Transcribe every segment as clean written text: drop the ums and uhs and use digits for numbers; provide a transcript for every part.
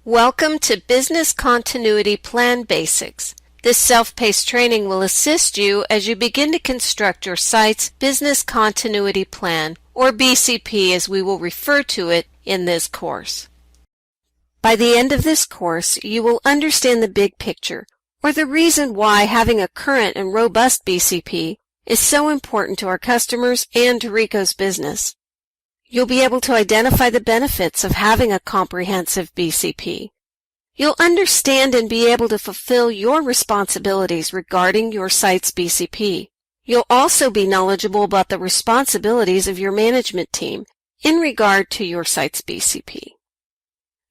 Welcome to Business Continuity Plan Basics. This self-paced training will assist you as you begin to construct your site's Business Continuity Plan, or BCP as we will refer to it in this course. By the end of this course, you will understand the big picture, or the reason why having a current and robust BCP is so important to our customers and to Ricoh's business. You'll be able to identify the benefits of having a comprehensive BCP. You'll understand and be able to fulfill your responsibilities regarding your site's BCP. You'll also be knowledgeable about the responsibilities of your management team in regard to your site's BCP.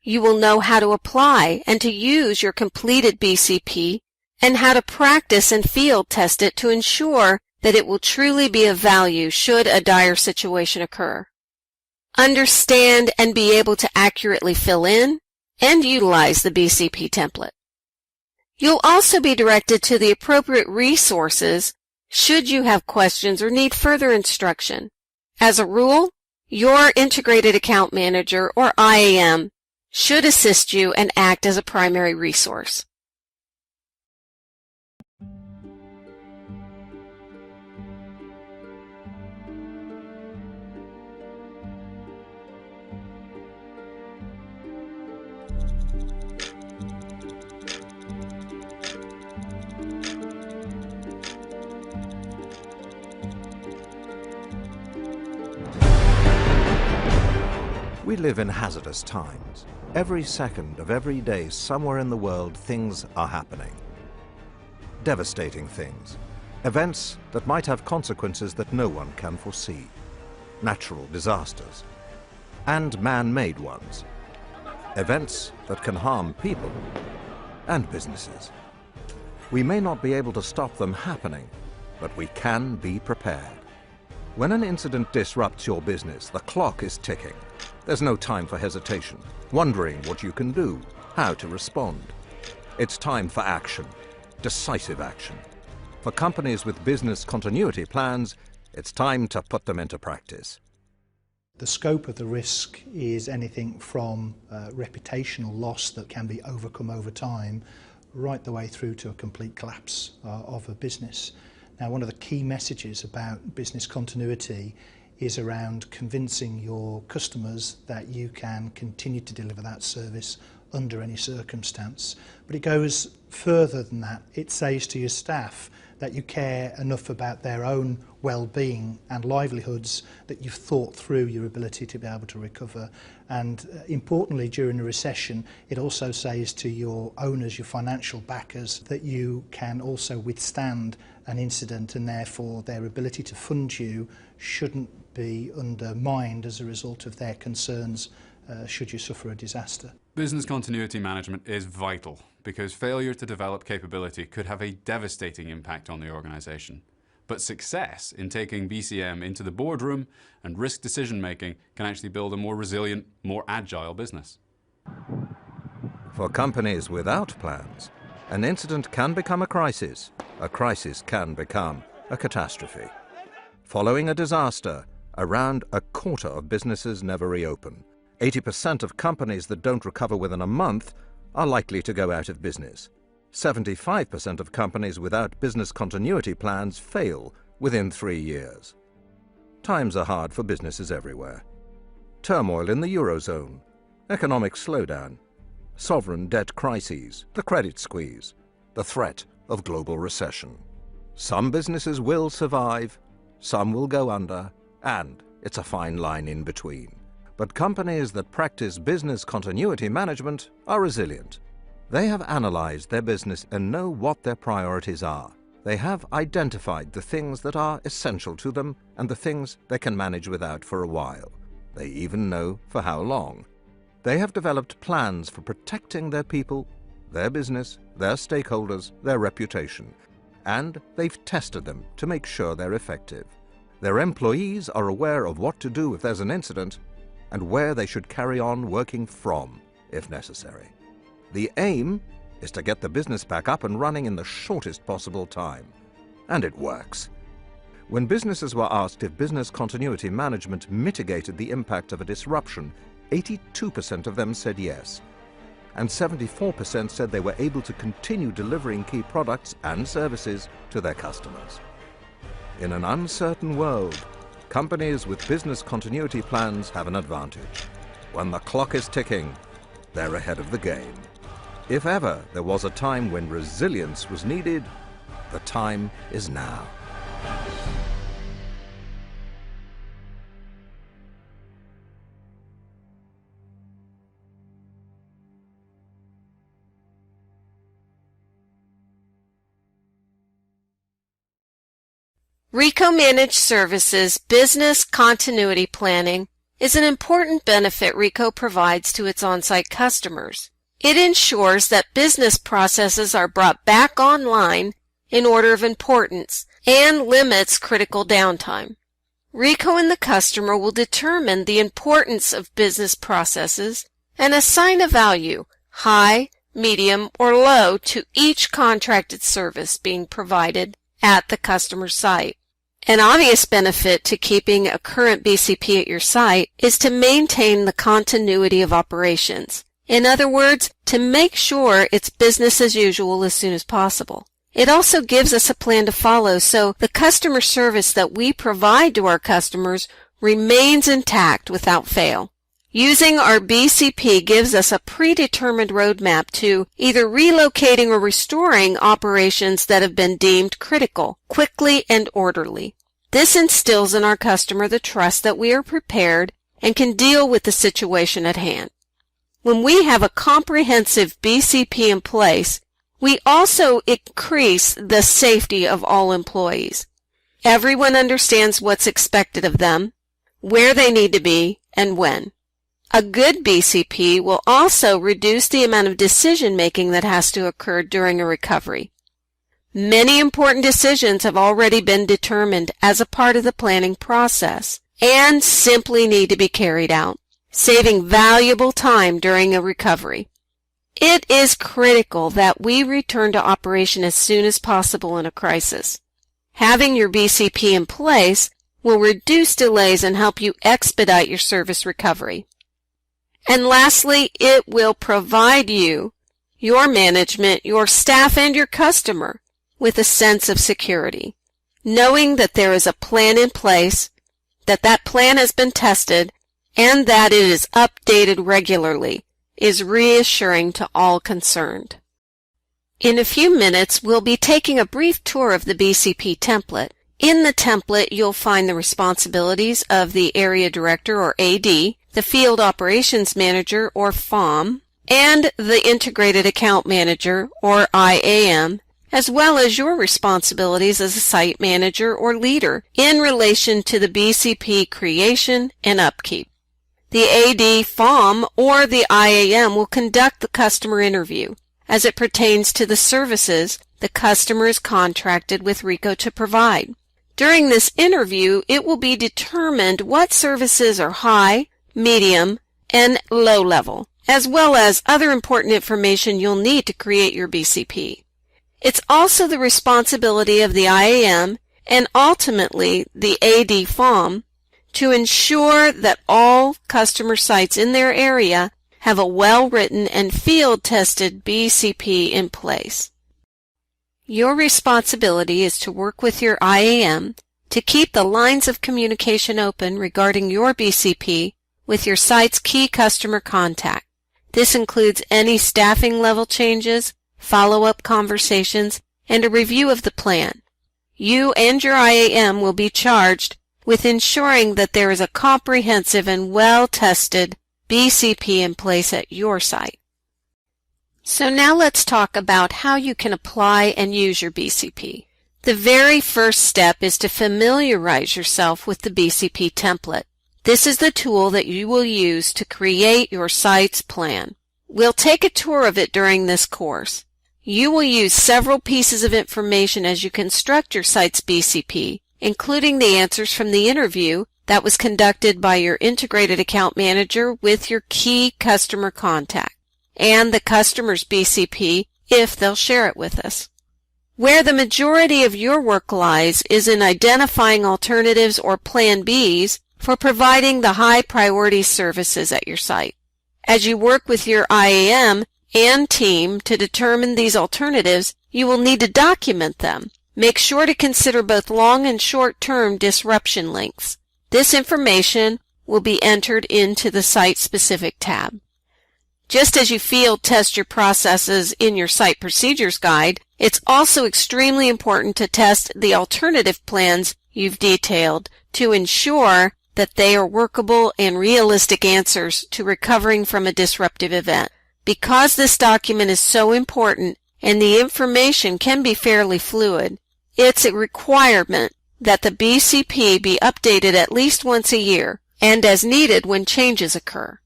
You will know how to apply and to use your completed BCP and how to practice and field test it to ensure that it will truly be of value should a dire situation occur. Understand and be able to accurately fill in and utilize the BCP template. You'll also be directed to the appropriate resources should you have questions or need further instruction. As a rule, your Integrated Account Manager, or IAM, should assist you and act as a primary resource. We live in hazardous times. Every second of every day, somewhere in the world, things are happening. Devastating things. Events that might have consequences that no one can foresee. Natural disasters. And man-made ones. Events that can harm people and businesses. We may not be able to stop them happening, but we can be prepared. When an incident disrupts your business, the clock is ticking. There's no time for hesitation, wondering what you can do, how to respond. It's time for action, decisive action. For companies with business continuity plans, it's time to put them into practice. The scope of the risk is anything from reputational loss that can be overcome over time, right the way through to a complete collapse of a business. Now, one of the key messages about business continuity is around convincing your customers that you can continue to deliver that service under any circumstance. But it goes further than that. It says to your staff that you care enough about their own well-being and livelihoods that you've thought through your ability to be able to recover. And importantly, during a recession, it also says to your owners, your financial backers, that you can also withstand an incident, and therefore their ability to fund you shouldn't be undermined as a result of their concerns should you suffer a disaster. Business continuity management is vital because failure to develop capability could have a devastating impact on the organisation. But success in taking BCM into the boardroom and risk decision making can actually build a more resilient, more agile business. For companies without plans, an incident can become a crisis can become a catastrophe. Following a disaster, around a quarter of businesses never reopen. 80% of companies that don't recover within a month are likely to go out of business. 75% of companies without business continuity plans fail within 3 years. Times are hard for businesses everywhere. Turmoil in the Eurozone, economic slowdown, sovereign debt crises, the credit squeeze, the threat of global recession. Some businesses will survive, some will go under, and it's a fine line in between. But companies that practice business continuity management are resilient. They have analyzed their business and know what their priorities are. They have identified the things that are essential to them and the things they can manage without for a while. They even know for how long. They have developed plans for protecting their people, their business, their stakeholders, their reputation, and they've tested them to make sure they're effective. Their employees are aware of what to do if there's an incident and where they should carry on working from, if necessary. The aim is to get the business back up and running in the shortest possible time. And it works. When businesses were asked if business continuity management mitigated the impact of a disruption, 82% of them said yes. and 74% said they were able to continue delivering key products and services to their customers. In an uncertain world, companies with business continuity plans have an advantage. When the clock is ticking, they're ahead of the game. If ever there was a time when resilience was needed, the time is now. Ricoh Managed Services Business Continuity Planning is an important benefit Ricoh provides to its on-site customers. It ensures that business processes are brought back online in order of importance and limits critical downtime. Ricoh and the customer will determine the importance of business processes and assign a value, high, medium, or low, to each contracted service being provided at the customer site. An obvious benefit to keeping a current BCP at your site is to maintain the continuity of operations. In other words, to make sure it's business as usual as soon as possible. It also gives us a plan to follow so the customer service that we provide to our customers remains intact without fail. Using our BCP gives us a predetermined roadmap to either relocating or restoring operations that have been deemed critical, quickly and orderly. This instills in our customer the trust that we are prepared and can deal with the situation at hand. When we have a comprehensive BCP in place, we also increase the safety of all employees. Everyone understands what's expected of them, where they need to be, and when. A good BCP will also reduce the amount of decision-making that has to occur during a recovery. Many important decisions have already been determined as a part of the planning process and simply need to be carried out, saving valuable time during a recovery. It is critical that we return to operation as soon as possible in a crisis. Having your BCP in place will reduce delays and help you expedite your service recovery. And lastly, it will provide you, your management, your staff, and your customer with a sense of security. Knowing that there is a plan in place, that plan has been tested, and that it is updated regularly is reassuring to all concerned. In a few minutes, we'll be taking a brief tour of the BCP template. In the template, you'll find the responsibilities of the Area Director, or AD, the Field Operations Manager, or FOM, and the Integrated Account Manager, or IAM, as well as your responsibilities as a site manager or leader in relation to the BCP creation and upkeep. The AD, FOM, or the IAM will conduct the customer interview as it pertains to the services the customer is contracted with Ricoh to provide. During this interview, it will be determined what services are high, medium, and low level, as well as other important information you'll need to create your BCP. It's also the responsibility of the IAM and ultimately the AD FOM to ensure that all customer sites in their area have a well-written and field-tested BCP in place. Your responsibility is to work with your IAM to keep the lines of communication open regarding your BCP with your site's key customer contact. This includes any staffing level changes, follow-up conversations, and a review of the plan. You and your IAM will be charged with ensuring that there is a comprehensive and well-tested BCP in place at your site. So now let's talk about how you can apply and use your BCP. The very first step is to familiarize yourself with the BCP template. This is the tool that you will use to create your site's plan. We'll take a tour of it during this course. You will use several pieces of information as you construct your site's BCP, including the answers from the interview that was conducted by your Integrated Account Manager with your key customer contact, and the customer's BCP if they'll share it with us. Where the majority of your work lies is in identifying alternatives or Plan Bs for providing the high priority services at your site. As you work with your IAM and team to determine these alternatives, you will need to document them. Make sure to consider both long and short-term disruption lengths. This information will be entered into the site-specific tab. Just as you field test your processes in your Site Procedures Guide, it's also extremely important to test the alternative plans you've detailed to ensure that they are workable and realistic answers to recovering from a disruptive event. Because this document is so important and the information can be fairly fluid, it's a requirement that the BCP be updated at least once a year and as needed when changes occur.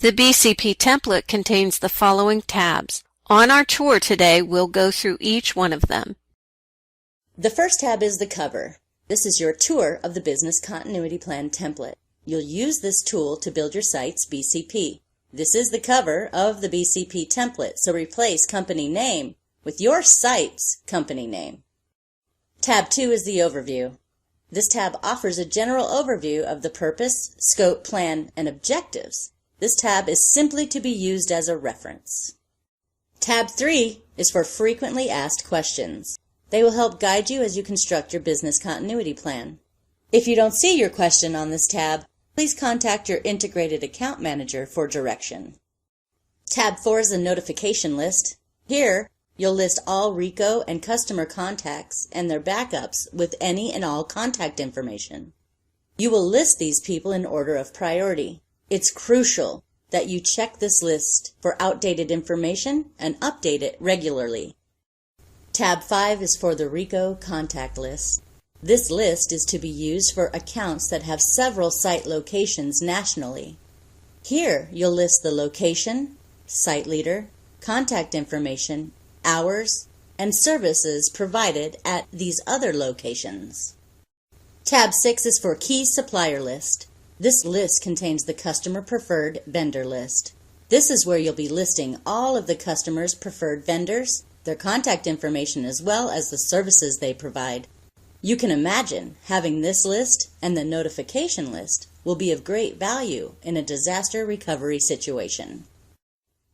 The BCP template contains the following tabs. On our tour today, we'll go through each one of them. The first tab is the cover. This is your tour of the Business Continuity Plan template. You'll use this tool to build your site's BCP. This is the cover of the BCP template, so replace company name with your site's company name. Tab 2 is the overview. This tab offers a general overview of the purpose, scope, plan, and objectives. This tab is simply to be used as a reference. Tab 3 is for frequently asked questions. They will help guide you as you construct your business continuity plan. If you don't see your question on this tab, please contact your integrated account manager for direction. Tab 4 is the notification list. Here, you'll list all RICO and customer contacts and their backups with any and all contact information. You will list these people in order of priority. It's crucial that you check this list for outdated information and update it regularly. Tab 5 is for the RICO contact list. This list is to be used for accounts that have several site locations nationally. Here, you'll list the location, site leader, contact information, hours, and services provided at these other locations. Tab 6 is for Key Supplier List. This list contains the Customer Preferred Vendor List. This is where you'll be listing all of the customer's preferred vendors, their contact information, as well as the services they provide. You can imagine having this list and the notification list will be of great value in a disaster recovery situation.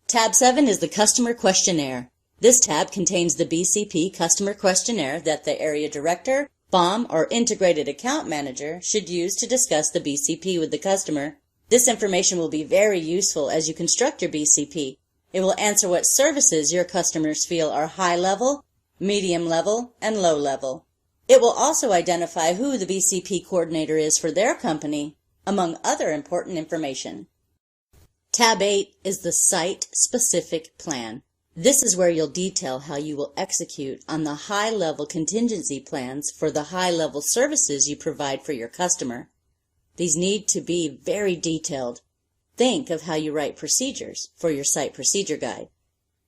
Tab 7 is the Customer Questionnaire. This tab contains the BCP Customer Questionnaire that the Area Director, BOM, or Integrated Account Manager should use to discuss the BCP with the customer. This information will be very useful as you construct your BCP. It will answer what services your customers feel are high level, medium level, and low level. It will also identify who the BCP coordinator is for their company, among other important information. Tab 8 is the Site-Specific Plan. This is where you'll detail how you will execute on the high-level contingency plans for the high-level services you provide for your customer. These need to be very detailed. Think of how you write procedures for your site procedure guide.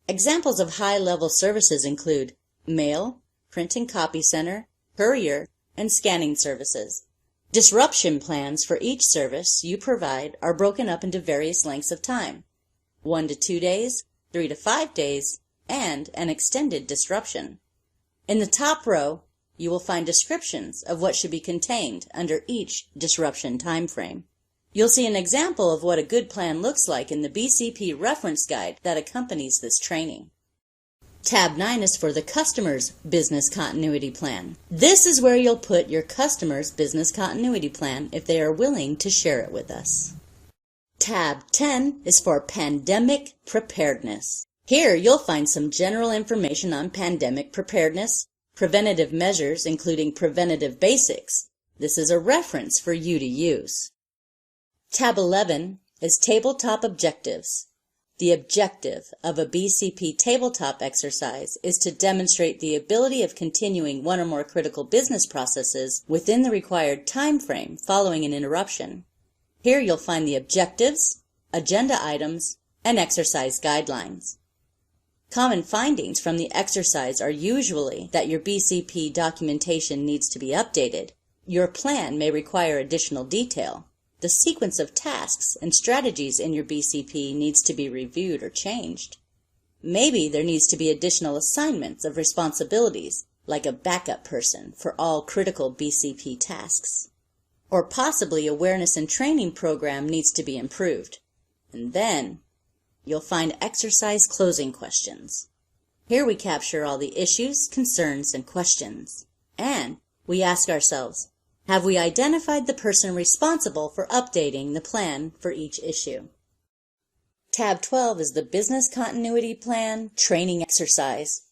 Examples of high-level services include mail, print and copy center, courier, and scanning services. Disruption plans for each service you provide are broken up into various lengths of time: 1 to 2 days, 3 to 5 days, and an extended disruption. In the top row, you will find descriptions of what should be contained under each disruption time frame. You'll see an example of what a good plan looks like in the BCP reference guide that accompanies this training. Tab 9 is for the customer's business continuity plan. This is where you'll put your customer's business continuity plan if they are willing to share it with us. Tab 10 is for pandemic preparedness. Here you'll find some general information on pandemic preparedness, preventative measures including preventative basics. This is a reference for you to use. Tab 11 is tabletop objectives. The objective of a BCP tabletop exercise is to demonstrate the ability of continuing one or more critical business processes within the required time frame following an interruption. Here you'll find the objectives, agenda items, and exercise guidelines. Common findings from the exercise are usually that your BCP documentation needs to be updated. Your plan may require additional detail. The sequence of tasks and strategies in your BCP needs to be reviewed or changed. Maybe there needs to be additional assignments of responsibilities, like a backup person for all critical BCP tasks. Or possibly awareness and training program needs to be improved. And then, you'll find exercise closing questions. Here we capture all the issues, concerns, and questions. And we ask ourselves, have we identified the person responsible for updating the plan for each issue? Tab 12 is the Business Continuity Plan Training Exercise.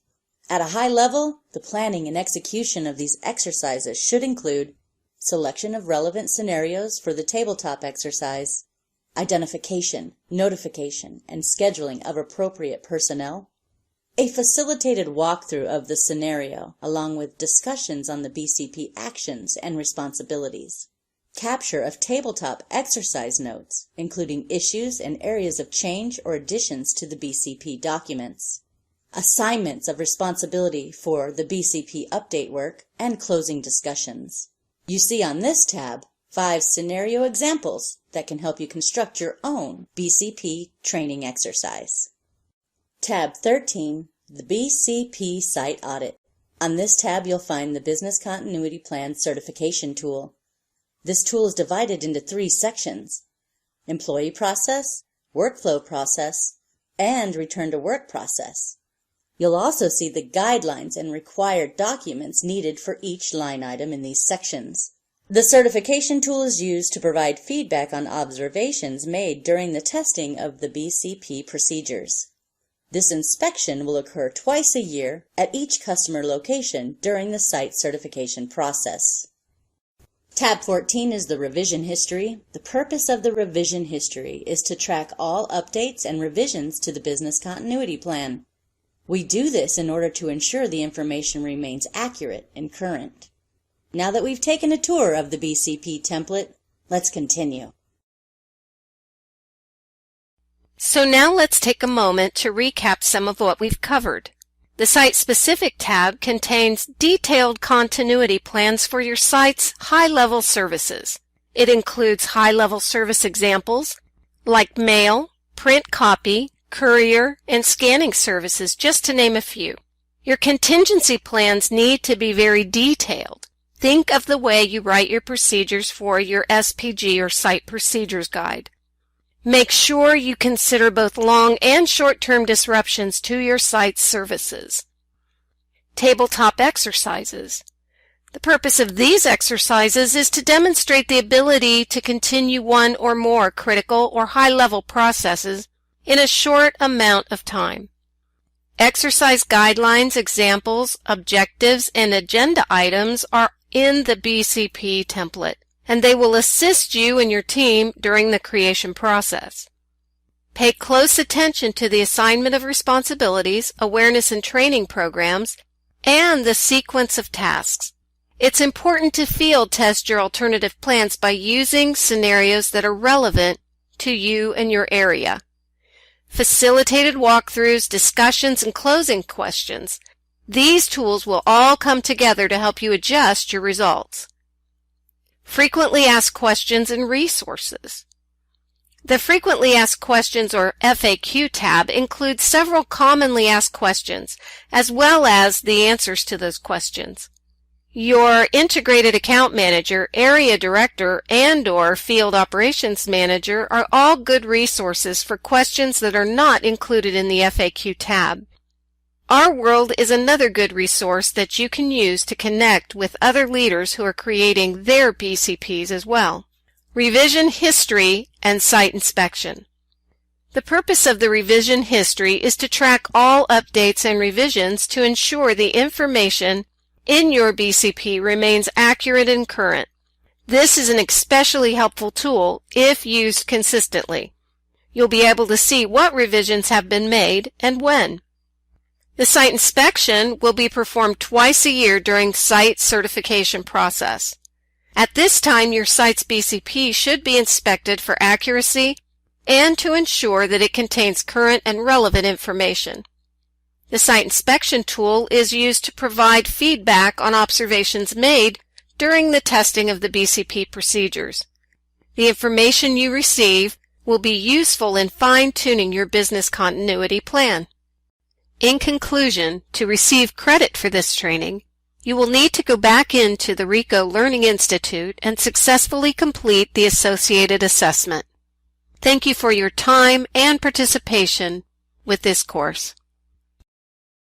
At a high level, the planning and execution of these exercises should include selection of relevant scenarios for the tabletop exercise, identification, notification, and scheduling of appropriate personnel, a facilitated walkthrough of the scenario, along with discussions on the BCP actions and responsibilities, capture of tabletop exercise notes, including issues and areas of change or additions to the BCP documents, assignments of responsibility for the BCP update work, and closing discussions. You see on this tab 5 scenario examples that can help you construct your own BCP training exercise. Tab 13, the BCP Site Audit. On this tab you'll find the Business Continuity Plan Certification tool. This tool is divided into 3 sections: Employee Process, Workflow Process, and Return to Work Process. You'll also see the guidelines and required documents needed for each line item in these sections. The certification tool is used to provide feedback on observations made during the testing of the BCP procedures. This inspection will occur twice a year at each customer location during the site certification process. Tab 14 is the revision history. The purpose of the revision history is to track all updates and revisions to the business continuity plan. We do this in order to ensure the information remains accurate and current. Now that we've taken a tour of the BCP template, let's continue. So now let's take a moment to recap some of what we've covered. The Site-Specific tab contains detailed continuity plans for your site's high-level services. It includes high-level service examples like mail, print copy, courier, and scanning services, just to name a few. Your contingency plans need to be very detailed. Think of the way you write your procedures for your SPG or Site Procedures Guide. Make sure you consider both long and short-term disruptions to your site's services. Tabletop exercises. The purpose of these exercises is to demonstrate the ability to continue one or more critical or high-level processes in a short amount of time. Exercise guidelines, examples, objectives, and agenda items are in the BCP template, and they will assist you and your team during the creation process. Pay close attention to the assignment of responsibilities, awareness and training programs, and the sequence of tasks. It's important to field test your alternative plans by using scenarios that are relevant to you and your area. Facilitated walkthroughs, discussions, and closing questions. These tools will all come together to help you adjust your results. Frequently asked questions and resources. The Frequently Asked Questions, or FAQ tab, includes several commonly asked questions, as well as the answers to those questions. Your Integrated Account Manager, Area Director, and/or Field Operations Manager are all good resources for questions that are not included in the FAQ tab. Our World is another good resource that you can use to connect with other leaders who are creating their BCPs as well. Revision history and site inspection. The purpose of the revision history is to track all updates and revisions to ensure the information in your BCP remains accurate and current. This is an especially helpful tool if used consistently. You'll be able to see what revisions have been made and when. The site inspection will be performed twice a year during site certification process. At this time, your site's BCP should be inspected for accuracy and to ensure that it contains current and relevant information. The site inspection tool is used to provide feedback on observations made during the testing of the BCP procedures. The information you receive will be useful in fine-tuning your business continuity plan. In conclusion, to receive credit for this training, you will need to go back into the RICO Learning Institute and successfully complete the associated assessment. Thank you for your time and participation with this course.